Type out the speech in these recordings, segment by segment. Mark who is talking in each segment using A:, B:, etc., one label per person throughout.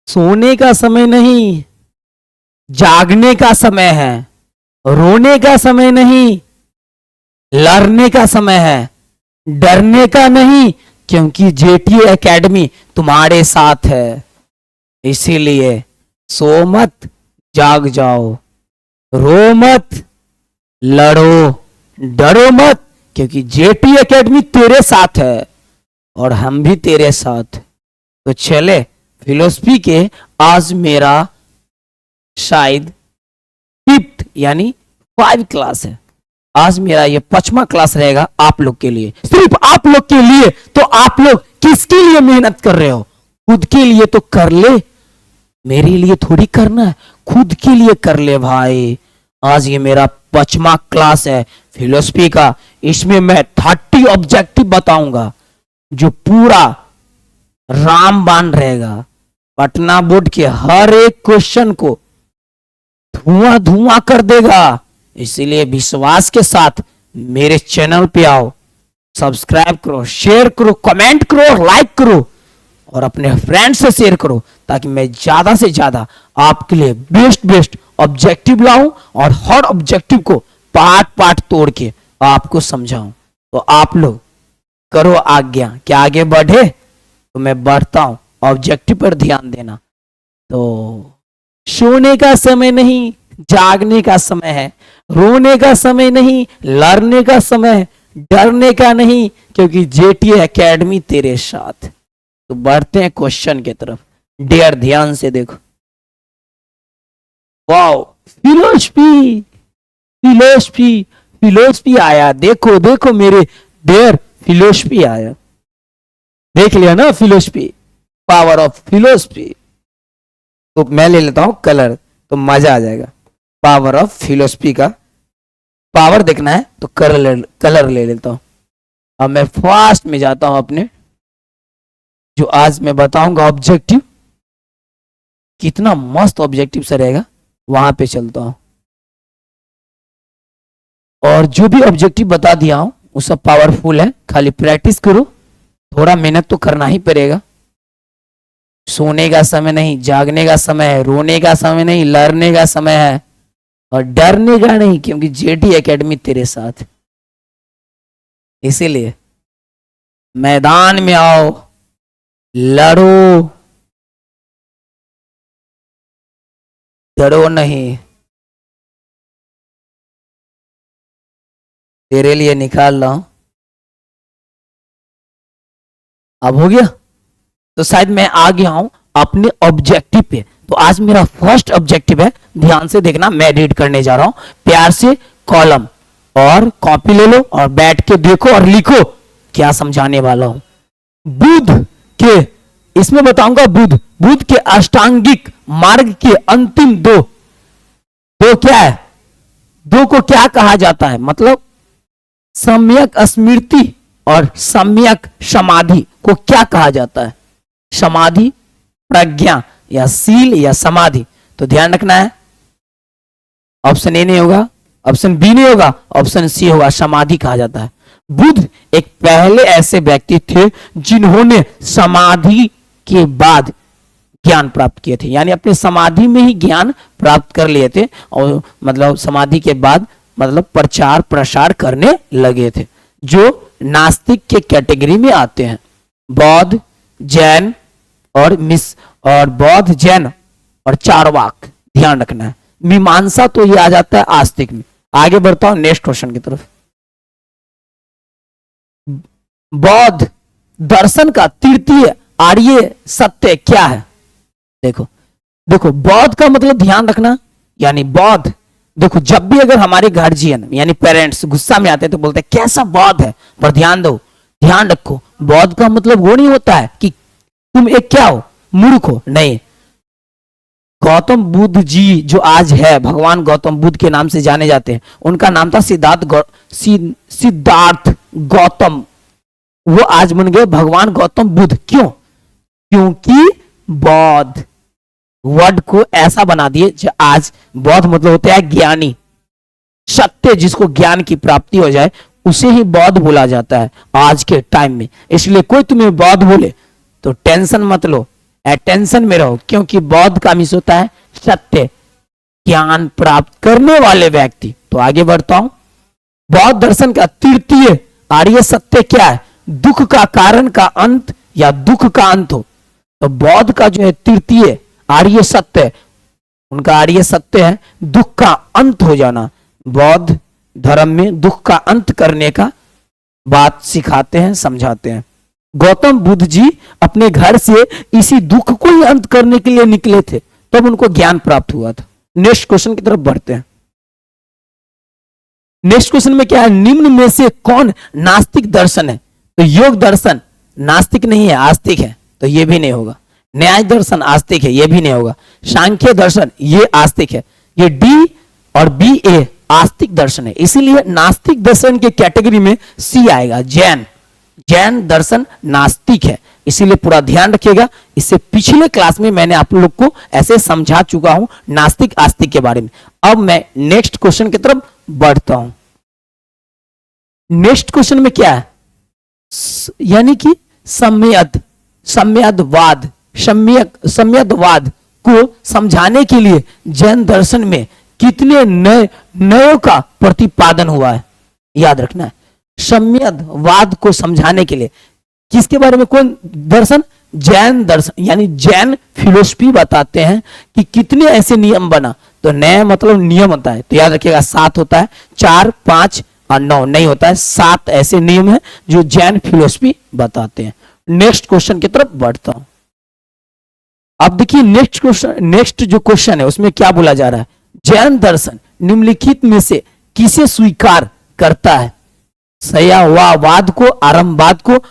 A: सोने का समय नहीं, जागने का समय है। रोने का समय नहीं, लड़ने का समय है। डरने का नहीं, क्योंकि जेटी एकेडमी तुम्हारे साथ है। इसीलिए सो मत, जाग जाओ। रो मत, लड़ो, डरो मत, क्योंकि जेटी एकेडमी तेरे साथ है और हम भी तेरे साथ। तो चले फिलोसफी के आज मेरा शायद 5th यानी 5 क्लास है। आज मेरा ये 5वां क्लास रहेगा आप लोग के लिए, सिर्फ आप लोग के लिए। तो आप लोग किसके लिए मेहनत कर रहे हो? खुद के लिए तो कर ले, मेरे लिए थोड़ी करना है, खुद के लिए कर ले भाई। आज ये मेरा 5वां क्लास है फिलोसफी का। इसमें मैं 30 ऑब्जेक्टिव बताऊंगा जो पूरा रामबाण रहेगा। पटना बोर्ड के हर एक क्वेश्चन को धुआं धुआं कर देगा। इसीलिए विश्वास के साथ मेरे चैनल पे आओ, सब्सक्राइब करो, शेयर करो, कमेंट करो, लाइक करो और अपने फ्रेंड्स से शेयर करो, ताकि मैं ज्यादा से ज्यादा आपके लिए बेस्ट ऑब्जेक्टिव लाऊं और हर ऑब्जेक्टिव को पार्ट पार्ट तोड़ के आपको समझाऊं। तो आप लोग करो आज्ञा कि आगे बढ़े, तो मैं बढ़ता हूं। ऑब्जेक्टिव पर ध्यान देना। तो सोने का समय नहीं, जागने का समय है। रोने का समय नहीं, लड़ने का समय है। डरने का नहीं, क्योंकि जेटी एकेडमी तेरे साथ। तो बढ़ते हैं क्वेश्चन की तरफ। डियर ध्यान से देखो। वाओ, फिलोसफी फिलोसफी फिलोसफी आया। देखो देखो मेरे डियर, फिलोसफी आया। देख लिया ना फिलोसफी, पावर ऑफ फिलोसफी। तो मैं ले लेता हूं कलर, तो मजा आ जाएगा। पावर ऑफ फिलोसफी का पावर देखना है तो कलर ले लेता हूं। अब मैं फास्ट में जाता हूं अपने, जो आज मैं बताऊंगा ऑब्जेक्टिव। कितना मस्त ऑब्जेक्टिव से रहेगा, वहां पे चलता हूं। और जो भी ऑब्जेक्टिव बता दिया हूं वो सब पावरफुल है। खाली प्रैक्टिस करो, थोड़ा मेहनत तो करना ही पड़ेगा। सोने का समय नहीं, जागने का समय है। रोने का समय नहीं, लड़ने का समय है। और डरने का नहीं, क्योंकि जेटी एकेडमी तेरे साथ। इसीलिए मैदान में आओ, लड़ो, डरो नहीं। तेरे लिए निकाल रहा हूं। अब हो गया? तो शायद मैं आ गया हूं अपने ऑब्जेक्टिव पे। तो आज मेरा फर्स्ट ऑब्जेक्टिव है, ध्यान से देखना। मैं रीड करने जा रहा हूं, प्यार से कॉलम और कॉपी ले लो और बैठ के देखो और लिखो क्या समझाने वाला हूं। बुध के, इसमें बताऊंगा बुध के अष्टांगिक मार्ग के अंतिम दो क्या है? दो को क्या कहा जाता है? मतलब सम्यक स्मृति और सम्यक समाधि को क्या कहा जाता है? समाधि, प्रज्ञा या सील या समाधि। तो ध्यान रखना है, ऑप्शन ए नहीं होगा, ऑप्शन बी नहीं होगा, ऑप्शन सी होगा, समाधि कहा जाता है। बुद्ध एक पहले ऐसे व्यक्ति थे जिन्होंने समाधि के बाद ज्ञान प्राप्त किए थे, यानी अपने समाधि में ही ज्ञान प्राप्त कर लिए थे। और मतलब समाधि के बाद मतलब प्रचार प्रसार करने लगे थे, जो नास्तिक के कैटेगरी में आते हैं। बौद्ध, जैन और बौद्ध, जैन और चारवाक, ध्यान रखना है। मीमांसा तो ये आ जाता है आस्तिक में। आगे बढ़ता हूं नेक्स्ट क्वेश्चन की तरफ। बौद्ध दर्शन का तृतीय आर्य सत्य क्या है? देखो देखो, बौद्ध का मतलब ध्यान रखना, यानी बौद्ध। देखो, जब भी अगर हमारे गार्जियन यानी पेरेंट्स गुस्सा में आते हैं तो बोलते हैं कैसा बौद्ध है, पर ध्यान दो, ध्यान रखो, बौद्ध का मतलब वो नहीं होता है कि तुम एक क्या हो, मूर्ख हो, नहीं। गौतम बुद्ध जी जो आज है, भगवान गौतम बुद्ध के नाम से जाने जाते हैं, उनका नाम था सिद्धार्थ गौतम। वो आज बन गए भगवान गौतम बुद्ध। क्यों? क्योंकि बौद्ध वर्ड को ऐसा बना दिए जो आज बौद्ध मतलब होता है ज्ञानी, सत्य, जिसको ज्ञान की प्राप्ति हो जाए उसे ही बौद्ध बोला जाता है आज के टाइम में। इसलिए कोई तुम्हें बौद्ध बोले तो टेंशन मत लो, अटेंशन में रहो, क्योंकि बौद्ध का मिस होता है सत्य, ज्ञान प्राप्त करने वाले व्यक्ति। तो आगे बढ़ता हूं। बौद्ध दर्शन का तृतीय आर्य सत्य क्या है? दुख का कारण का अंत या दुख का अंत हो। तो बौद्ध का जो है तृतीय आर्य सत्य, उनका आर्य सत्य है दुख का अंत हो जाना। बौद्ध धर्म में दुख का अंत करने का बात सिखाते हैं, समझाते हैं। गौतम बुद्ध जी अपने घर से इसी दुख को ही अंत करने के लिए निकले थे, तब उनको ज्ञान प्राप्त हुआ था। नेक्स्ट क्वेश्चन की तरफ बढ़ते हैं। नेक्स्ट क्वेश्चन में क्या है? निम्न में से कौन नास्तिक दर्शन है? तो योग दर्शन नास्तिक नहीं है, आस्तिक है, तो ये भी नहीं होगा। न्याय दर्शन आस्तिक है, ये भी नहीं होगा। सांख्य दर्शन ये आस्तिक है। ये डी और बी ए आस्तिक दर्शन है, इसीलिए नास्तिक दर्शन के कैटेगरी में सी आएगा। जैन, जैन दर्शन नास्तिक है, इसीलिए पूरा ध्यान रखिएगा। इससे पिछले क्लास में मैंने आप लोग को ऐसे समझा चुका हूं नास्तिक आस्तिक के बारे में। अब मैं नेक्स्ट क्वेश्चन की तरफ बढ़ता हूं। नेक्स्ट क्वेश्चन में क्या है? यानी कि सम्यदवाद, सम्यदवाद को समझाने के लिए जैन दर्शन में कितने नयों का प्रतिपादन हुआ है? याद रखना है, सम्यदवाद को समझाने के लिए किसके बारे में? कौन दर्शन? जैन दर्शन, यानी जैन फिलोसफी बताते हैं कि कितने ऐसे नियम बना। तो नया मतलब नियम होता है, तो याद रखिएगा 7 होता है, 4, 5 और 9 नहीं होता है। 7 ऐसे नियम हैं जो जैन फिलोसफी बताते हैं। नेक्स्ट क्वेश्चन की तरफ बढ़ता हूं। अब देखिए नेक्स्ट क्वेश्चन, नेक्स्ट जो क्वेश्चन है उसमें क्या बोला जा रहा है? जैन दर्शन निम्नलिखित में से किसे स्वीकार करता है? सयावाद को, आरंभवाद को,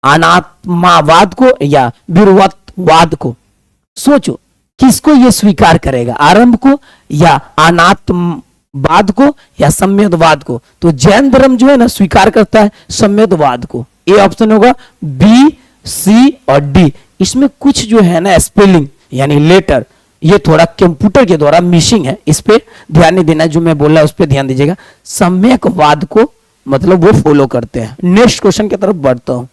A: अनात्मावाद को या विरुवतवाद को? सोचो किसको ये स्वीकार करेगा? आरंभ को या अनात्मवाद को या सम्यदवाद को? तो जैन धर्म जो है ना स्वीकार करता है सम्यदवाद को। ए ऑप्शन होगा, बी, सी और डी। इसमें कुछ जो है ना स्पेलिंग यानी लेटर ये थोड़ा कंप्यूटर के द्वारा मिसिंग है, इस पे ध्यान नहीं देना, जो मैं बोल रहा हूं उस पे ध्यान दीजिएगा। सम्यकवाद को मतलब वो फॉलो करते हैं। नेक्स्ट क्वेश्चन की तरफ बढ़ता हूं।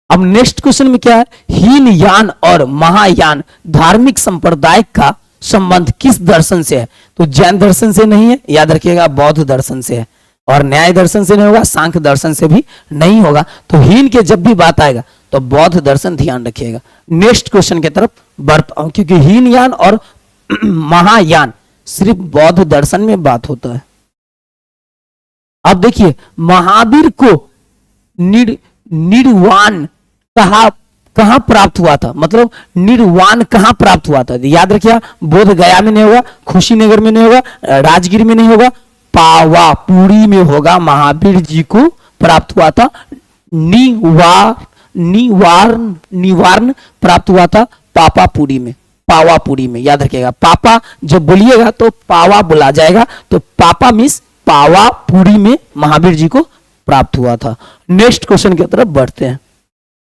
A: अब नेक्स्ट क्वेश्चन में क्या है? हीनयान और महायान धार्मिक संप्रदाय का संबंध किस दर्शन से है? तो जैन दर्शन से नहीं है, याद रखिएगा बौद्ध दर्शन से है। और न्याय दर्शन से नहीं होगा, सांख्य दर्शन से भी नहीं होगा। तो हीन के जब भी बात आएगा तो बौद्ध दर्शन ध्यान रखिएगा। नेक्स्ट क्वेश्चन की तरफ बढ़ता हूं, क्योंकि हीनयान और महायान सिर्फ बौद्ध दर्शन में बात होता है। अब देखिए महावीर को निर्वाण कहां प्राप्त हुआ था? मतलब निर्वाण कहां प्राप्त हुआ था? याद रखिए, बोध गया में नहीं होगा, खुशीनगर में नहीं होगा, राजगीर में नहीं होगा, पावापुरी में होगा। महावीर जी को प्राप्त हुआ था निवारण प्राप्त हुआ था पापापुरी में, पावापुरी में। याद रखिएगा, पापा जब बोलिएगा तो पावा बोला जाएगा, तो पापा मीन्स पावापुरी में महावीर जी को प्राप्त हुआ था। नेक्स्ट क्वेश्चन की तरफ बढ़ते हैं।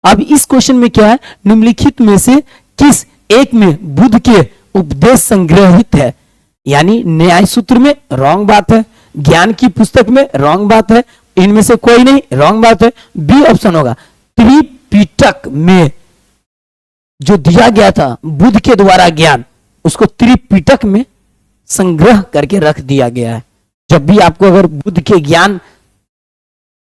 A: अब इस क्वेश्चन में क्या है? निम्नलिखित में से किस एक में बुद्ध के उपदेश संग्रहित है? यानी न्याय सूत्र में रॉन्ग बात है, ज्ञान की पुस्तक में रॉन्ग बात है, इनमें से कोई नहीं, रॉन्ग बात है। बी ऑप्शन होगा, त्रिपिटक में जो दिया गया था बुद्ध के द्वारा ज्ञान, उसको त्रिपिटक में संग्रह करके रख दिया गया है। जब भी आपको अगर बुद्ध के ज्ञान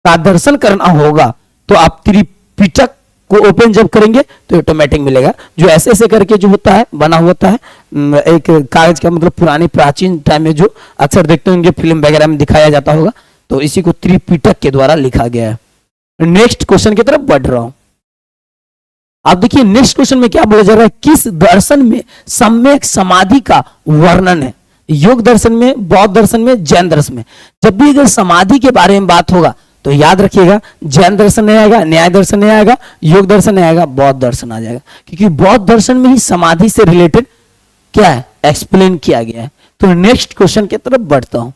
A: का दर्शन करना होगा तो आप त्रिपिटक को ओपन जब करेंगे तो ऑटोमेटिक मिलेगा। जो ऐसे ऐसे करके जो होता है बना होता है एक कागज का, मतलब पुराने प्राचीन टाइम में जो अक्सर देखते होंगे फिल्म वगैरह में दिखाया जाता होगा, तो इसी को त्रिपिटक के द्वारा लिखा गया है। नेक्स्ट क्वेश्चन की तरफ बढ़ रहा हूं। अब देखिए नेक्स्ट क्वेश्चन में क्या बोला जा रहा है? किस दर्शन में सम्यक समाधि का वर्णन है? योग दर्शन में, बौद्ध दर्शन में, जैन दर्शन में। जब भी अगर समाधि के बारे में बात होगा तो याद रखिएगा जैन दर्शन नहीं आएगा, न्याय दर्शन नहीं आएगा, योग दर्शन नहीं आएगा, बौद्ध दर्शन आ जाएगा, क्योंकि बौद्ध दर्शन में ही समाधि से रिलेटेड क्या है एक्सप्लेन किया गया है। तो नेक्स्ट क्वेश्चन की तरफ बढ़ता हूं।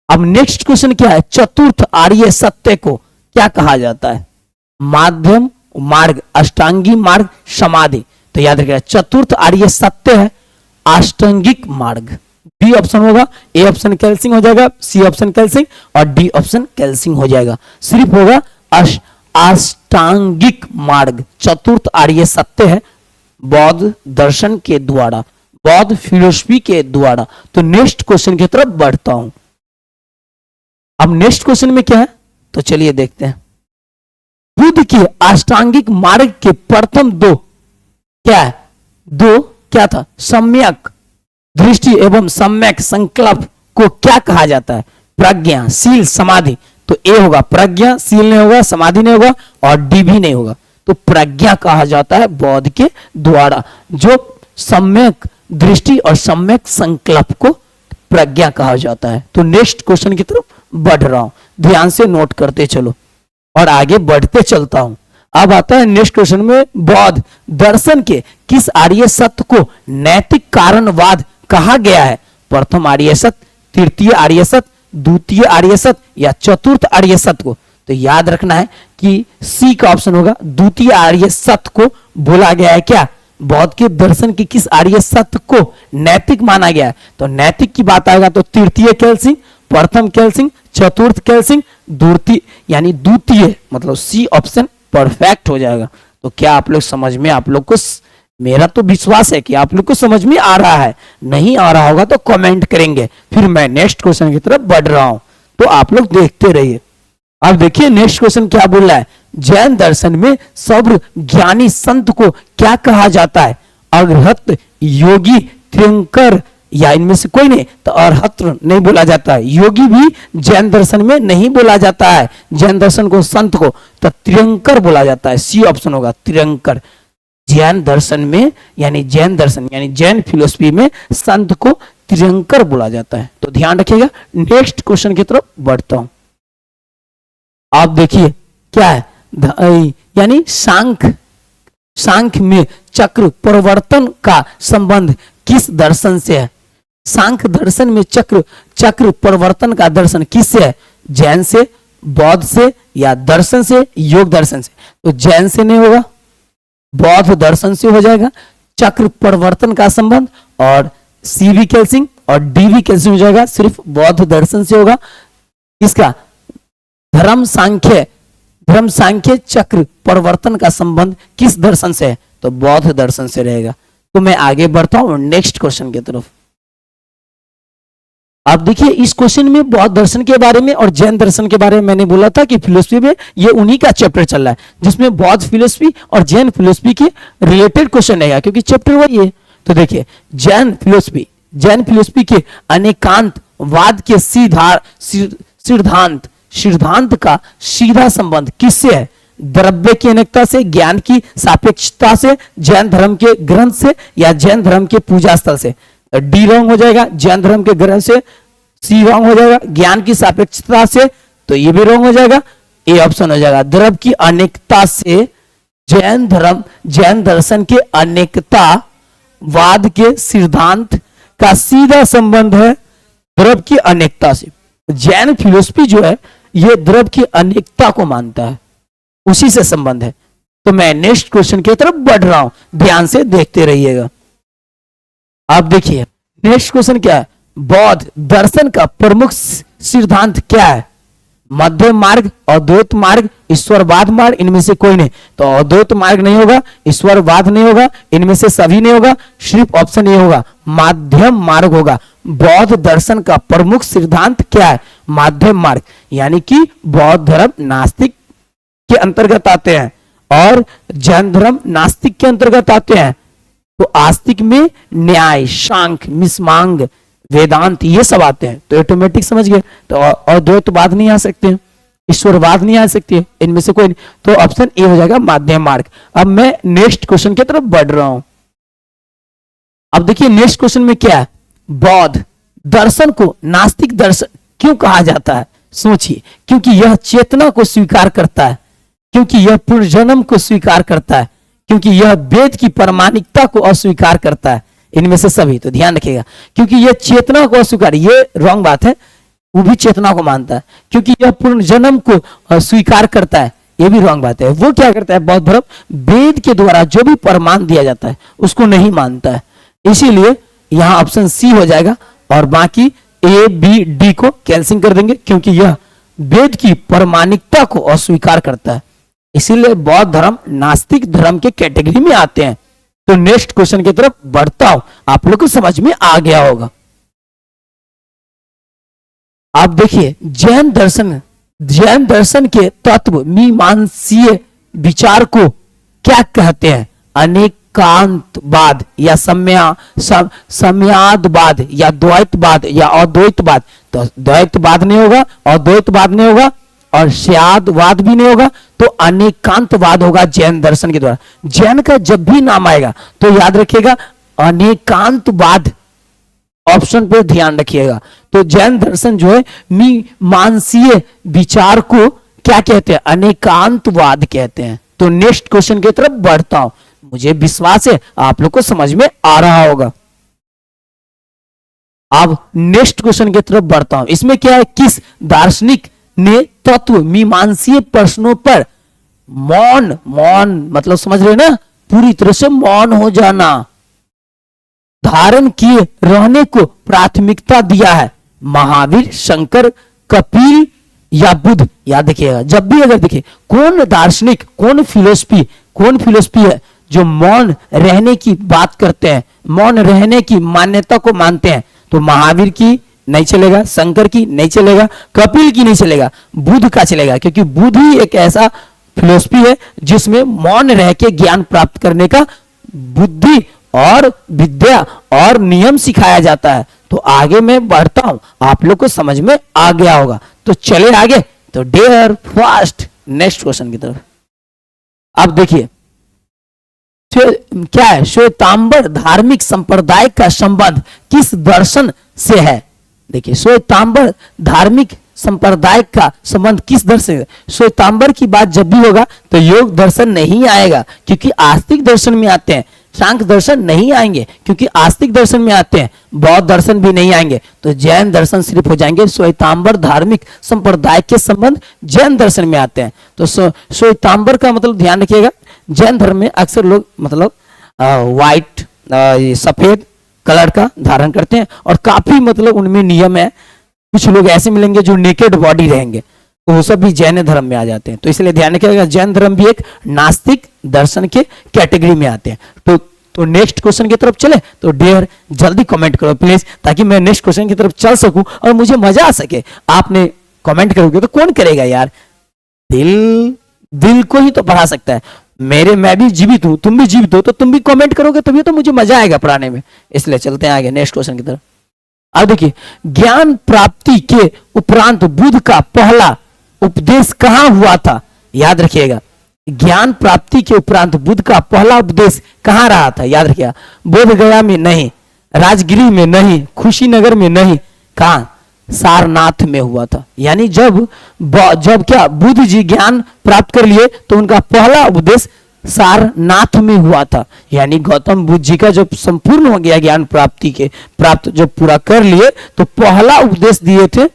A: अब नेक्स्ट क्वेश्चन क्या है? चतुर्थ आर्य सत्य को क्या कहा जाता है? माध्यम मार्ग, अष्टांगी मार्ग, समाधि। तो याद रखिएगा चतुर्थ आर्य सत्य है अष्टांगिक मार्ग। बी ऑप्शन होगा, ए ऑप्शन कैंसिंग हो जाएगा, सी ऑप्शन कैंसिंग और डी ऑप्शन कैंसिंग हो जाएगा। सिर्फ होगा अष्टांगिक मार्ग, चतुर्थ आर्य सत्य है बौद्ध दर्शन के द्वारा, बौद्ध फिलोसफी के द्वारा। तो नेक्स्ट क्वेश्चन की तरफ बढ़ता हूं। अब नेक्स्ट क्वेश्चन में क्या है, तो चलिए देखते हैं। बुद्ध के अष्टांगिक मार्ग के प्रथम दो क्या है, दो क्या था, सम्यक दृष्टि एवं सम्यक संकल्प को क्या कहा जाता है, प्रज्ञा, शील, समाधि। तो ए होगा प्रज्ञा, शील नहीं होगा, समाधि नहीं होगा और डी भी नहीं होगा। तो प्रज्ञा कहा जाता है बौद्ध के द्वारा, जो सम्यक दृष्टि और सम्यक संकल्प को प्रज्ञा कहा जाता है। तो नेक्स्ट क्वेश्चन की तरफ बढ़ रहा हूं, ध्यान से नोट करते चलो और आगे बढ़ते चलता हूं। अब आता है नेक्स्ट क्वेश्चन में, बौद्ध दर्शन के किस आर्य सत्य को नैतिक कारणवाद कहा गया है, प्रथम आर्य सत्य, तृतीय आर्य सत्य, द्वितीय आर्य सत्य या चतुर्थ आर्य सत्य को। तो याद रखना है कि सी का ऑप्शन होगा, द्वितीय आर्य सत्य को बोला गया है क्या, बौद्ध के दर्शन की किस आर्य सत्य को नैतिक माना गया है। तो नैतिक की बात आएगा तो तृतीय केल्सिंग, प्रथम केल्सिंग, चतुर्थ केल्सिंग, द्वितीय यानी द्वितीय, मतलब सी ऑप्शन परफेक्ट हो जाएगा। तो क्या आप लोग समझ में, आप लोग को, मेरा तो विश्वास है कि आप लोग को समझ में आ रहा है, नहीं आ रहा होगा तो कमेंट करेंगे, फिर मैं नेक्स्ट क्वेश्चन की तरफ बढ़ रहा हूं। तो आप लोग देखते रहिए। अब देखिए नेक्स्ट क्वेश्चन क्या बोल रहा है, जैन दर्शन में सर्व ज्ञानी संत को क्या कहा जाता है, अरहत, योगी, तीर्थंकर या इनमें से कोई नहीं। तो अरहत नहीं बोला जाता है, योगी भी जैन दर्शन में नहीं बोला जाता है, जैन दर्शन को संत को तो तीर्थंकर बोला जाता है, सी ऑप्शन होगा तीर्थंकर। जैन दर्शन में यानी जैन दर्शन यानी जैन फिलोसफी में संत को तीर्थंकर बोला जाता है। तो ध्यान रखिएगा, नेक्स्ट क्वेश्चन की तरफ बढ़ता हूं। आप देखिए क्या है, यानी सांख्य में चक्र परिवर्तन का संबंध किस दर्शन से है, सांख्य दर्शन में चक्र परिवर्तन का दर्शन किससे है, जैन से, बौद्ध से या दर्शन से, योग दर्शन से। तो जैन से नहीं होगा, बौद्ध दर्शन से हो जाएगा चक्र परिवर्तन का संबंध, और सी भी कैंसिंग और डी भी कैंसिंग हो जाएगा, सिर्फ बौद्ध दर्शन से होगा। इसका धर्म सांख्य चक्र परिवर्तन का संबंध किस दर्शन से है, तो बौद्ध दर्शन से रहेगा। तो मैं आगे बढ़ता हूं नेक्स्ट क्वेश्चन की तरफ। आप देखिए इस क्वेश्चन में बौद्ध दर्शन के बारे में और जैन दर्शन के बारे में मैंने बोला था कि फिलोसफी में ये उन्हीं का चैप्टर चल रहा है, जिसमें बौद्ध फिलोसफी और जैन फिलोसफी के रिलेटेड क्वेश्चन रहेगा, क्योंकि चैप्टर वही है। तो देखिए जैन फिलोसफी के अनेकांतवाद के सिद्धांत का सीधा संबंध किससे है, द्रव्य की अनेकता से, ज्ञान की सापेक्षता से, जैन धर्म के ग्रंथ से या जैन धर्म के पूजा स्थल से। डी रॉन्ग हो जाएगा, जैन धर्म के ग्रंथ से। सी रॉन्ग हो जाएगा, ज्ञान की सापेक्षता से, तो ये भी रॉन्ग हो जाएगा। ए ऑप्शन हो जाएगा, द्रव्य की अनेकता से। जैन दर्शन के अनेकतावाद के सिद्धांत का सीधा संबंध है द्रव्य की अनेकता से। जैन फिलोसफी जो है ये द्रव्य की अनेकता को मानता है, उसी से संबंध है। तो मैं नेक्स्ट क्वेश्चन की तरफ बढ़ रहा हूं, ध्यान से देखते रहिएगा। आप देखिए नेक्स्ट क्वेश्चन क्या है, बौद्ध दर्शन का प्रमुख सिद्धांत क्या है, मध्य मार्ग, अद्वैत मार्ग, ईश्वरवाद मार्ग, इनमें से कोई नहीं। तो अद्वैत मार्ग नहीं होगा, ईश्वरवाद नहीं होगा, इनमें से सभी नहीं होगा, सिर्फ ऑप्शन ए होगा, माध्यम मार्ग होगा। बौद्ध दर्शन का प्रमुख सिद्धांत क्या है, माध्यम मार्ग, यानी कि बौद्ध धर्म नास्तिक के अंतर्गत आते हैं और जैन धर्म नास्तिक के अंतर्गत आते हैं। तो आस्तिक में न्याय, सांख्य, मिसमांग, वेदांत ये सब आते हैं। तो ऑटोमेटिक समझ गए, तो अद्वैतवाद नहीं आ सकते, ईश्वरवाद नहीं आ सकते, इनमें से कोई नहीं। तो ऑप्शन ए हो जाएगा माध्यम मार्ग। अब मैं नेक्स्ट क्वेश्चन की तरफ बढ़ रहा हूं। अब देखिए नेक्स्ट क्वेश्चन में क्या है, बौद्ध दर्शन को नास्तिक दर्शन क्यों कहा जाता है, सोचिए। क्योंकि यह चेतना को स्वीकार करता है, क्योंकि यह पुनर्जन्म को स्वीकार करता है, क्योंकि यह वेद की प्रामाणिकता को अस्वीकार करता है, इनमें से सभी। तो ध्यान रखिएगा, क्योंकि यह चेतना को अस्वीकार, ये रॉन्ग बात है, वो भी चेतना को मानता है। क्योंकि यह पुनर्जन्म को स्वीकार करता है, ये भी रॉन्ग बात है। वो क्या करता है, बौद्ध धर्म वेद के द्वारा जो भी प्रमाण दिया जाता है उसको नहीं मानता है, इसीलिए यहां ऑप्शन सी हो जाएगा और बाकी ए बी डी को कैंसिल कर देंगे, क्योंकि यह वेद की प्रामाणिकता को अस्वीकार करता है। इसीलिए बौद्ध धर्म नास्तिक धर्म के कैटेगरी में आते हैं। तो नेक्स्ट क्वेश्चन की तरफ बढ़ता हूं, आप लोग को समझ में आ गया होगा। आप देखिए जैन दर्शन के तत्व मीमांसीय विचार को क्या कहते हैं? अनेकांतवाद या सम्यादवाद या द्वैतवाद या अद्वैतवाद। तो द्वैतवाद नहीं होगा, अद्वैतवाद नहीं होगा और श्यादवाद भी नहीं होगा, तो अनेकांतवाद होगा जैन दर्शन के द्वारा। जैन का जब भी नाम आएगा तो याद रखिएगा अनेकांतवाद, ऑप्शन पे ध्यान रखिएगा। तो जैन दर्शन जो है मीमांसीय विचार को क्या कहते हैं? अनेकांतवाद कहते हैं। तो नेक्स्ट क्वेश्चन की तरफ बढ़ता हूं, मुझे विश्वास है आप लोग को समझ में आ रहा होगा। अब नेक्स्ट क्वेश्चन की तरफ बढ़ता हूं, इसमें क्या है? किस दार्शनिक ने तत्व मीमांसीय प्रश्नों पर मौन मतलब समझ रहे ना, पूरी तरह से मौन हो जाना, धारण किए रहने को प्राथमिकता दिया है? महावीर, शंकर, कपिल या बुद्ध? याद देखिएगा, जब भी अगर देखिए कौन दार्शनिक, कौन फिलोसफी है जो मौन रहने की बात करते हैं, मौन रहने की मान्यता को मानते हैं, तो महावीर की नहीं चलेगा, शंकर की नहीं चलेगा, कपिल की नहीं चलेगा, बुद्ध का चलेगा, क्योंकि बुद्ध ही एक ऐसा फिलोसफी है जिसमें मौन रह के ज्ञान प्राप्त करने का बुद्धि और विद्या और नियम सिखाया जाता है। तो आगे मैं बढ़ता हूं, आप लोग को समझ में आ गया होगा। तो चले आगे, तो डेयर फास्ट नेक्स्ट क्वेश्चन की तरफ। अब देखिए क्या है? श्वेतांबर धार्मिक संप्रदाय का संबंध किस दर्शन से है? देखिए श्वेतांबर धार्मिक संप्रदाय का संबंध किस दर्शन से? श्वेतांबर की बात जब भी होगा तो योग दर्शन नहीं आएगा, क्योंकि आस्तिक दर्शन में आते हैं। सांख्य दर्शन नहीं आएंगे क्योंकि आस्तिक दर्शन में आते हैं। बौद्ध दर्शन भी नहीं आएंगे, तो जैन दर्शन सिर्फ हो जाएंगे। श्वेतांबर धार्मिक संप्रदाय के संबंध जैन दर्शन में आते हैं। तो श्वेतांबर का मतलब ध्यान रखिएगा, जैन धर्म में अक्सर लोग मतलब व्हाइट सफेद कलर का धारण करते हैं, और काफी मतलब उनमें नियम है। कुछ लोग ऐसे मिलेंगे जो नेकेड बॉडी रहेंगे, तो वो सब भी जैन धर्म में आ जाते हैं। तो इसलिए ध्यान रखिएगा जैन धर्म भी एक नास्तिक दर्शन के कैटेगरी में आते हैं। तो नेक्स्ट क्वेश्चन की तरफ चले, तो डेयर जल्दी कमेंट करो प्लीज, ताकि मैं नेक्स्ट क्वेश्चन की तरफ चल सकूं और मुझे मजा आ सके। आपने कमेंट करोगे तो कौन करेगा यार? दिल को ही तो पढ़ा सकता है। मैं भी जीवित हूं, तुम भी जीवित हो, तो तुम भी कमेंट करोगे तभी तो मुझे मजा आएगा पढ़ाने में। इसलिए चलते हैं आगे नेक्स्ट क्वेश्चन की तरफ। अब देखिए ज्ञान प्राप्ति के उपरांत बुद्ध का पहला उपदेश कहां हुआ था? याद रखिएगा, ज्ञान प्राप्ति के उपरांत बुद्ध का पहला उपदेश कहां रहा था? याद रखिएगा, बोध गया में नहीं, राजगिरी में नहीं, खुशीनगर में नहीं, कहां? सारनाथ में हुआ था। यानी जब क्या बुद्ध जी ज्ञान प्राप्त कर लिए तो उनका पहला उपदेश सारनाथ में हुआ था। यानी गौतम बुद्ध जी का जब संपूर्ण हो गया ज्ञान प्राप्त जब पूरा कर लिए, तो पहला उपदेश दिए थे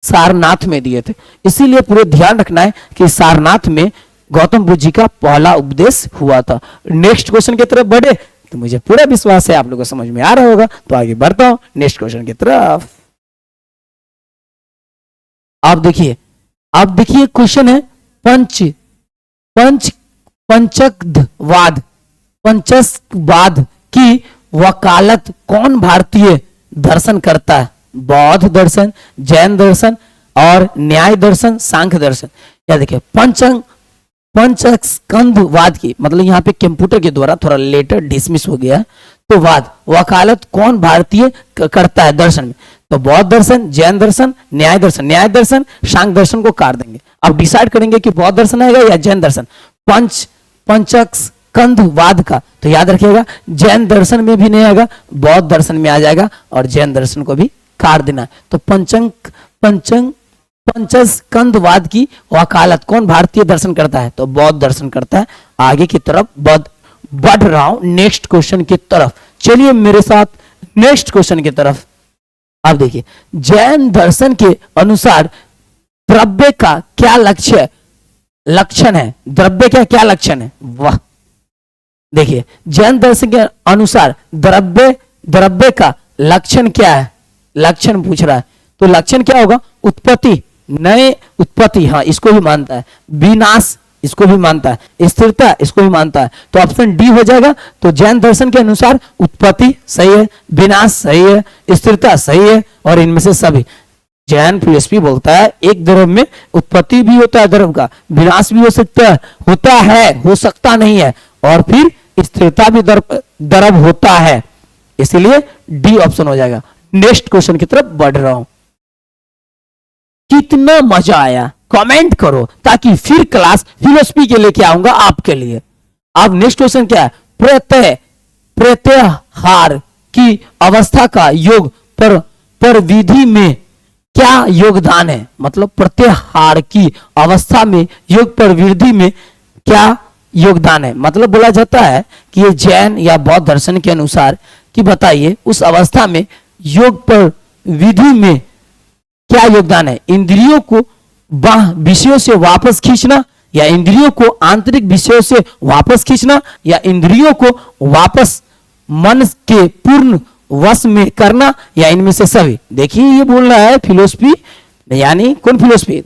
A: सारनाथ में दिए थे। इसीलिए पूरे ध्यान रखना है कि सारनाथ में गौतम बुद्ध जी का पहला उपदेश हुआ था। नेक्स्ट क्वेश्चन की तरफ बढ़े, तो मुझे पूरा विश्वास है आप लोगों को समझ में आ रहा होगा। तो आगे बढ़ता हूं नेक्स्ट क्वेश्चन की तरफ। अब देखिए क्वेश्चन है पंचकवाद की वकालत कौन भारतीय दर्शन करता है? बौद्ध दर्शन, जैन दर्शन और न्याय दर्शन, सांख्य दर्शन। या देखिए पंचस्कंधवाद की, मतलब यहाँ पे कंप्यूटर के द्वारा थोड़ा लेटर डिसमिस हो गया, तो वकालत कौन भारतीय करता है दर्शन में? तो बौद्ध दर्शन, जैन दर्शन, न्याय दर्शन, सांख्य दर्शन को काट देंगे। अब डिसाइड करेंगे कि बौद्ध दर्शन आएगा या जैन दर्शन। पंचस्कंधवाद का तो याद रखिएगा जैन दर्शन में भी नहीं आएगा, बौद्ध दर्शन में आ जाएगा, और जैन दर्शन को भी काट देना। तो पंचस्कंधवाद की वकालत कौन भारतीय दर्शन करता है? तो बौद्ध दर्शन करता है। आगे की तरफ बढ़ रहा हूं नेक्स्ट क्वेश्चन की तरफ। चलिए मेरे साथ नेक्स्ट क्वेश्चन की तरफ। अब देखिए जैन दर्शन के अनुसार द्रव्य का क्या लक्षण है? द्रव्य का क्या लक्षण है? वाह, देखिए जैन दर्शन के अनुसार द्रव्य का लक्षण क्या है? लक्षण पूछ रहा है, तो लक्षण क्या होगा? उत्पत्ति, हाँ इसको भी मानता है। विनाश, इसको भी मानता है, स्थिरता इसको भी मानता है, तो ऑप्शन डी हो जाएगा। तो जैन दर्शन के अनुसार उत्पत्ति सही है, विनाश सही है, स्थिरता सही है, और इनमें से सभी। जैन फिलोसफी बोलता है एक द्रव में उत्पत्ति भी होता है द्रव का, विनाश भी हो सकता है, हो सकता नहीं है, और फिर स्थिरता भी द्रव होता है, इसलिए डी ऑप्शन हो जाएगा। नेक्स्ट क्वेश्चन की तरफ बढ़ रहा हूं। कितना मजा आया कमेंट करो, ताकि फिर क्लास फिलोसफी के लेके आऊंगा आपके लिए। अब नेक्स्ट क्वेश्चन क्या है? प्रत्याहार की अवस्था का योग पर विधि में क्या योगदान है? मतलब प्रत्याहार की अवस्था में योग पर विधि में क्या योगदान है? मतलब बोला जाता है कि ये जैन या बौद्ध दर्शन के अनुसार कि बताइए उस अवस्था में योग पर विधि में क्या योगदान है? इंद्रियों को बाह्य विषयों से वापस खींचना, या इंद्रियों को आंतरिक विषयों से वापस खींचना, या इंद्रियों को वापस मन के पूर्ण वश में करना, या इनमें से सभी। देखिए ये बोल रहा है फिलोसफी, यानी कौन फिलोसफी?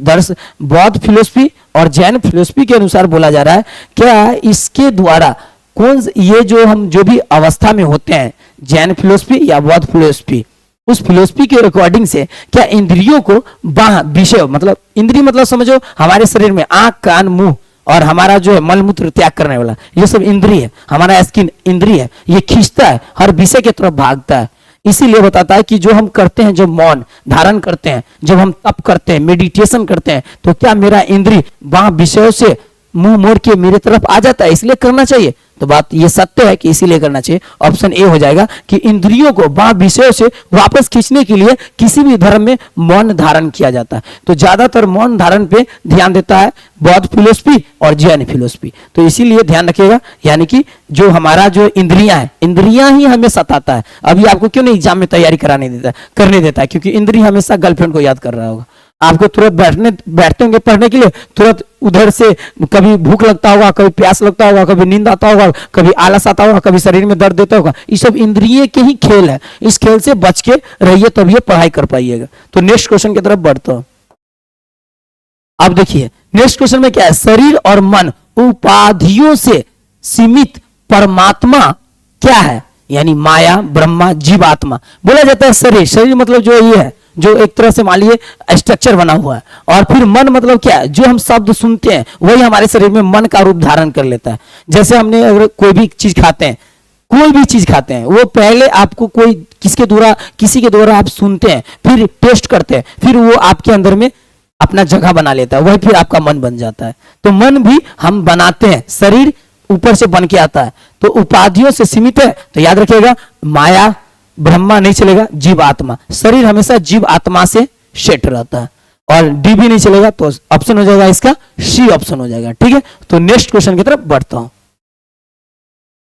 A: बौद्ध फिलोसफी और जैन फिलोसफी के अनुसार बोला जा रहा है क्या इसके द्वारा कौन ये जो भी अवस्था में होते हैं, जैन फिलोसफी या बौद्ध फिलोसफी, उस फिलोसफी के रिकॉर्डिंग से क्या इंद्रियों को बाह्य विषय, मतलब इंद्रिय मतलब समझो हमारे शरीर में आंख, कान, मुंह और हमारा जो है मलमूत्र त्याग करने वाला, ये सब इंद्रिय है। हमारा स्किन इंद्रिय है, ये खींचता है, हर विषय की तरफ भागता है। इसीलिए बताता है कि जो हम करते हैं, जब मौन धारण करते हैं, जब हम तप करते हैं, मेडिटेशन करते हैं, तो क्या मेरा इंद्रिय बाह्य विषयों से मुंह मोड़ के मेरे तरफ आ जाता है, इसलिए करना चाहिए। तो बात ये सत्य है कि इसीलिए करना चाहिए। ऑप्शन ए हो जाएगा कि इंद्रियों को बाह्य विषयों से वापस खींचने के लिए किसी भी धर्म में मौन धारण किया जाता है। तो ज्यादातर मौन धारण पे ध्यान देता है बौद्ध फिलोसफी और जैन फिलोसफी। तो इसीलिए ध्यान रखिएगा, यानी कि जो हमारा जो इंद्रियां है, इंद्रियां ही हमें सताता है। अभी आपको क्यों नहीं एग्जाम में तैयारी करने देता है? क्योंकि इंद्रिय हमेशा गर्लफ्रेंड को याद कर रहा होगा। आपको तुरंत बैठते होंगे पढ़ने के लिए, तुरंत उधर से कभी भूख लगता होगा, कभी प्यास लगता होगा, कभी नींद आता होगा, कभी आलस आता होगा, कभी शरीर में दर्द देता होगा। ये सब इंद्रिय के ही खेल है, इस खेल से बच के रहिए, तब ये पढ़ाई कर पाइएगा। तो नेक्स्ट क्वेश्चन की तरफ बढ़ता हूं। अब देखिए नेक्स्ट क्वेश्चन में क्या है? शरीर और मन उपाधियों से सीमित परमात्मा क्या है? यानी माया, ब्रह्मा, जीवात्मा। बोला जाता है शरीर मतलब जो ये है, जो एक तरह से मान लीजिए स्ट्रक्चर बना हुआ है, और फिर मन मतलब क्या है? जो हम शब्द सुनते हैं वही हमारे शरीर में मन का रूप धारण कर लेता है। जैसे हमने अगर कोई भी चीज खाते हैं, कोई भी चीज खाते हैं, वो पहले आपको किसी के द्वारा आप सुनते हैं, फिर टेस्ट करते हैं, फिर वो आपके अंदर में अपना जगह बना लेता है, वही फिर आपका मन बन जाता है। तो मन भी हम बनाते हैं, शरीर ऊपर से बन के आता है। तो उपाधियों से सीमित है, तो याद रखिएगा माया, ब्रह्मा नहीं चलेगा, जीव आत्मा। शरीर हमेशा जीव आत्मा से सेट रहता है, और डी भी नहीं चलेगा, तो ऑप्शन हो जाएगा इसका सी ऑप्शन हो जाएगा। ठीक है, तो नेक्स्ट क्वेश्चन की तरफ बढ़ता हूं।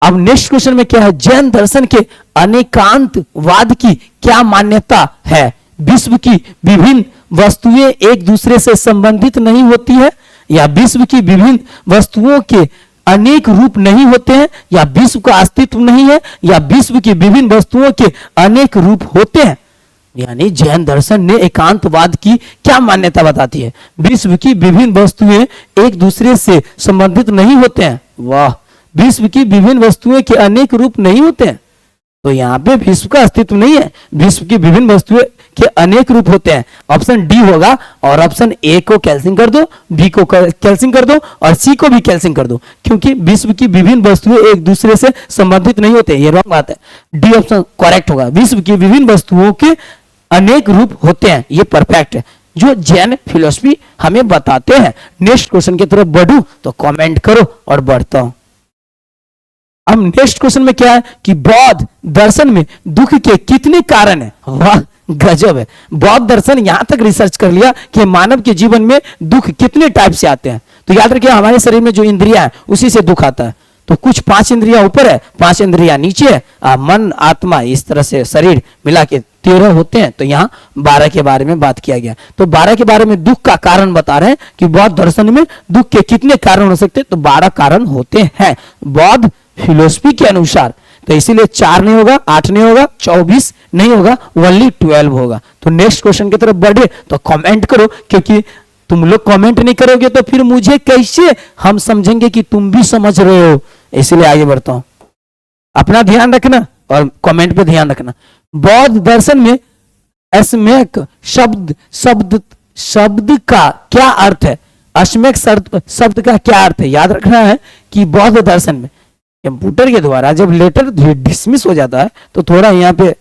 A: अब नेक्स्ट क्वेश्चन में क्या है? जैन दर्शन के अनेकांतवाद की क्या मान्यता है? विश्व की विभिन्न वस्तुएं एक दूसरे से संबंधित नहीं होती है, या विश्व की विभिन्न वस्तुओं के अनेक रूप नहीं होते हैं, या विश्व का अस्तित्व नहीं है, या विश्व की विभिन्न वस्तुओं के अनेक रूप होते हैं। यानी जैन दर्शन ने एकांतवाद की क्या मान्यता बताती है? विश्व की विभिन्न वस्तुएं एक दूसरे से संबंधित नहीं होते हैं। वाह, विश्व की विभिन्न वस्तुएं के अनेक रूप नहीं होते हैं, तो यहाँ पे विश्व का अस्तित्व नहीं है, विश्व की विभिन्न वस्तुएं के अनेक रूप होते हैं। ऑप्शन डी होगा, और ऑप्शन ए को कैंसिल कर दो, बी को कैंसिल कर दो, और सी को भी कैंसिल कर दो, क्योंकि विश्व की विभिन्न वस्तुएं एक दूसरे से संबंधित नहीं होते। ये रॉन्ग बात है, डी ऑप्शन करेक्ट होगा। विश्व की विभिन्न वस्तुओं के अनेक रूप होते हैं, ये परफेक्ट है, जो जैन फिलोसफी हमें बताते हैं। नेक्स्ट क्वेश्चन की तरफ बढ़ू तो कमेंट करो और बढ़ता हूं। अब नेक्स्ट क्वेश्चन में क्या है कि बौद्ध दर्शन में दुख के कितने कारण है? वाह, गजब है। बौद्ध दर्शन यहां तक रिसर्च कर लिया कि मानव के जीवन में दुख कितने टाइप से आते हैं। तो याद रखिए हमारे शरीर में जो इंद्रियां है उसी से दुख आता है। तो कुछ 5 इंद्रियां ऊपर है, 5 इंद्रियां नीचे है, मन, आत्मा, इस तरह से शरीर मिला के 13 होते हैं। तो यहाँ 12 के बारे में बात किया गया। तो 12 के बारे में दुख का कारण बता रहे हैं कि बौद्ध दर्शन में दुख के कितने कारण हो सकते हैं। तो 12 कारण होते हैं बौद्ध फिलोसफी के अनुसार। तो इसीलिए 4 नहीं होगा, 8 नहीं होगा, 24 नहीं होगा, ओनली 12 होगा। तो नेक्स्ट क्वेश्चन की तरफ बढ़े तो कमेंट करो, क्योंकि तुम लोग कमेंट नहीं करोगे तो फिर मुझे कैसे हम समझेंगे कि तुम भी समझ रहे हो। इसलिए आगे बढ़ता हूं, अपना ध्यान रखना और कमेंट पे ध्यान रखना। बौद्ध दर्शन में अस्म्यक शब्द शब्द शब्द का क्या अर्थ है? अस्म्यक शब्द का क्या अर्थ है? याद रखना है कि बौद्ध दर्शन में कंप्यूटर के द्वारा जब लेटर डिसमिस हो जाता है तो थोड़ा यहाँ पे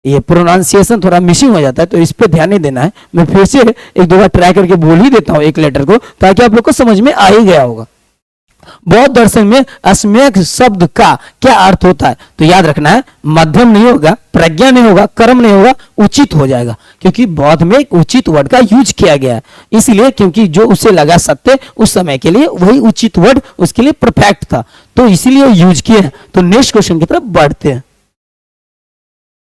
A: ये प्रोनाउंसिएशन थोड़ा मिसिंग हो जाता है, तो इस पे ध्यान नहीं देना है। मैं फिर से एक दो बार ट्राई करके बोल ही देता हूँ एक लेटर को, ताकि आप लोग को समझ में आ ही गया होगा। बौद्ध दर्शन में अस्म्यक शब्द का क्या अर्थ होता है? तो याद रखना है, मध्यम नहीं होगा, प्रज्ञा नहीं होगा, कर्म नहीं होगा, उचित हो जाएगा, क्योंकि बौद्ध में एक उचित वर्ड का यूज किया गया है। इसलिए क्योंकि जो उसे लगा सत्य उस समय के लिए वही उचित वर्ड उसके लिए परफेक्ट था, तो इसीलिए यूज किए हैं। तो नेक्स्ट क्वेश्चन की तरफ बढ़ते हैं।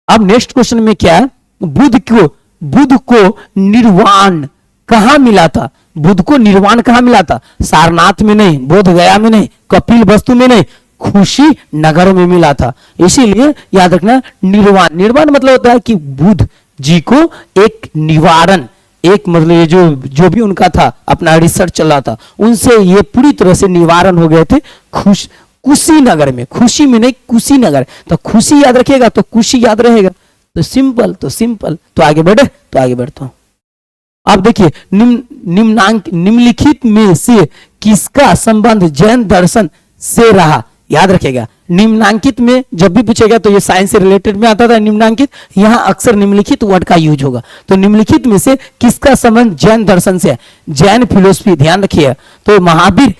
A: अब नेक्स्ट क्वेश्चन में क्या है? बुद्ध को निर्वाण कहां मिला था? बुद्ध को निर्वाण कहां मिला था? सारनाथ में नहीं, बोध गया में नहीं, कपिल वस्तु में नहीं, खुशी नगर में मिला था। इसीलिए याद रखना, निर्वाण, निर्वाण मतलब होता है कि बुद्ध जी को एक निवारण, एक मतलब ये जो भी उनका था, अपना रिसर्च चल रहा था, उनसे ये पूरी तरह से निवारण हो गए थे। कुशीनगर में, खुशी में नहीं, कुशीनगर। तो खुशी याद रखिएगा तो कुशी याद रहेगा, तो सिंपल तो आगे बढ़े, तो आगे बढ़ता हूं। अब देखिए, निम्नलिखित में से किसका संबंध जैन दर्शन से रहा? याद रखिएगा, निम्नांकित में जब भी पूछेगा तो ये साइंस से रिलेटेड में आता था निम्नांकित, यहां अक्सर निम्नलिखित वर्ड का यूज होगा। तो निम्नलिखित में से किसका संबंध जैन दर्शन से है? जैन फिलोसफी, ध्यान रखिए। तो महावीर,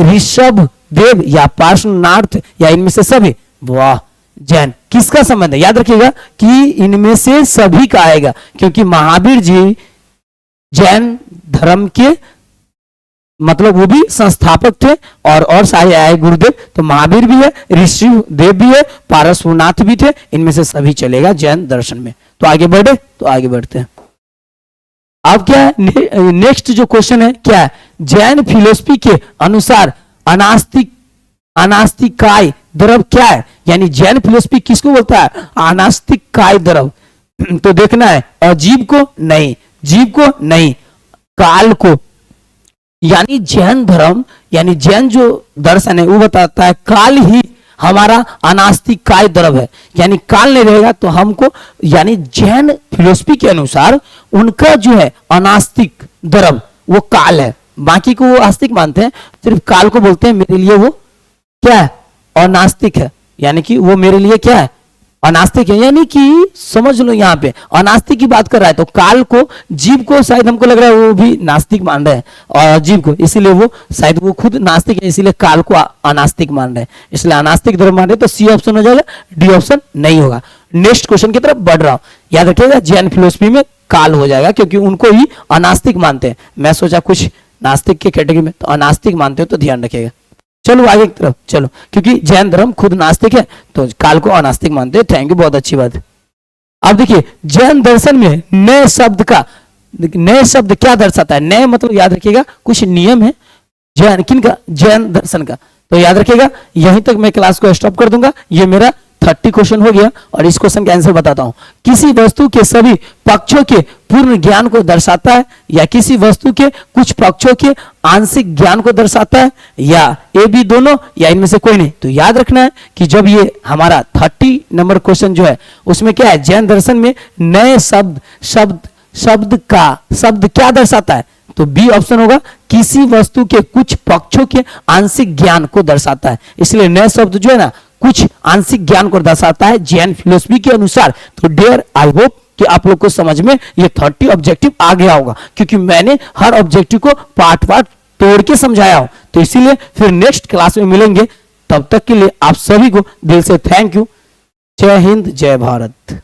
A: ऋषभ देव या पार्श्वनाथ या इनमें से सभी? वाह, जैन। किसका संबंध है? याद रखिएगा कि इनमें से सभी का आएगा, क्योंकि महावीर जी जैन धर्म के मतलब वो भी संस्थापक थे, और सारे आए गुरुदेव। तो महावीर भी है, ऋषि देव भी है, पार्श्वनाथ भी थे, इनमें से सभी चलेगा जैन दर्शन में। तो आगे बढ़े, तो आगे बढ़ते हैं। अब क्या है, नेक्स्ट जो क्वेश्चन है क्या है? जैन फिलोसफी के अनुसार अनास्तिकाय द्रव क्या है? यानी जैन फिलोसफी किसको बोलता है? अनास्तिकाय द्रव। तो देखना है, अजीब को नहीं, जीव को नहीं, काल को। यानी जैन धर्म, यानी जैन जो दर्शन है वो बताता है काल ही हमारा अनास्तिक काय द्रव है, यानी काल नहीं रहेगा तो हमको, यानी जैन फिलोसफी के अनुसार उनका जो है अनास्तिक द्रव वो काल है, बाकी को वो आस्तिक मानते हैं, सिर्फ काल को बोलते हैं मेरे लिए वो क्या है? अनास्तिक है। यानी कि वो मेरे लिए क्या है? अनास्तिक है। यानी कि समझ लो यहाँ पे अनास्तिक की बात कर रहा है, तो काल को, जीव को शायद हमको लग रहा है वो भी नास्तिक मान रहे हैं, और जीव को, इसीलिए वो शायद वो खुद नास्तिक है, इसीलिए काल को अनास्तिक मान रहे हैं, इसलिए अनास्तिक धर्म मान रहे। तो सी ऑप्शन हो जाएगा, डी ऑप्शन नहीं होगा। नेक्स्ट क्वेश्चन की तरफ बढ़ रहा हूं, याद रखिएगा जैन फिलोसफी में काल हो जाएगा, क्योंकि उनको ही अनास्तिक मानते हैं। मैं सोचा कुछ नास्तिक के कैटेगरी में, तो अनास्तिक मानते हो तो ध्यान रखिएगा। चलो आगे की तरफ चलो, क्योंकि जैन धर्म खुद नास्तिक है तो काल को अनास्तिक मानते हैं। थैंक यू, बहुत अच्छी बात है। अब देखिए, जैन दर्शन में नए शब्द क्या दर्शाता है? नए मतलब याद रखिएगा कुछ नियम है जैन किनका? जैन दर्शन का। तो याद रखिएगा, यहीं तक मैं क्लास को स्टॉप कर दूंगा। ये मेरा 30 क्वेश्चन हो गया, और इस क्वेश्चन का आंसर बताता हूं। किसी वस्तु के सभी पक्षों के पूर्ण ज्ञान को दर्शाता है, या किसी वस्तु के कुछ पक्षों के आंशिक ज्ञान को दर्शाता है, या ए बी दोनों, या इनमें से कोई नहीं। तो याद रखना है कि जब ये हमारा 30 नंबर क्वेश्चन जो है उसमें क्या है? जैन दर्शन में नए शब्द क्या दर्शाता है? तो बी ऑप्शन होगा, किसी वस्तु के कुछ पक्षों के आंशिक ज्ञान को दर्शाता है। इसलिए नए शब्द जो है ना कुछ आंशिक ज्ञान को दर्शाता है जैन फिलोसफी के अनुसार। तो डियर, आई होप कि आप लोग को समझ में ये 30 ऑब्जेक्टिव आ गया होगा, क्योंकि मैंने हर ऑब्जेक्टिव को पार्ट तोड़ के समझाया हूं। तो इसीलिए फिर नेक्स्ट क्लास में मिलेंगे, तब तक के लिए आप सभी को दिल से थैंक यू। जय हिंद, जय भारत।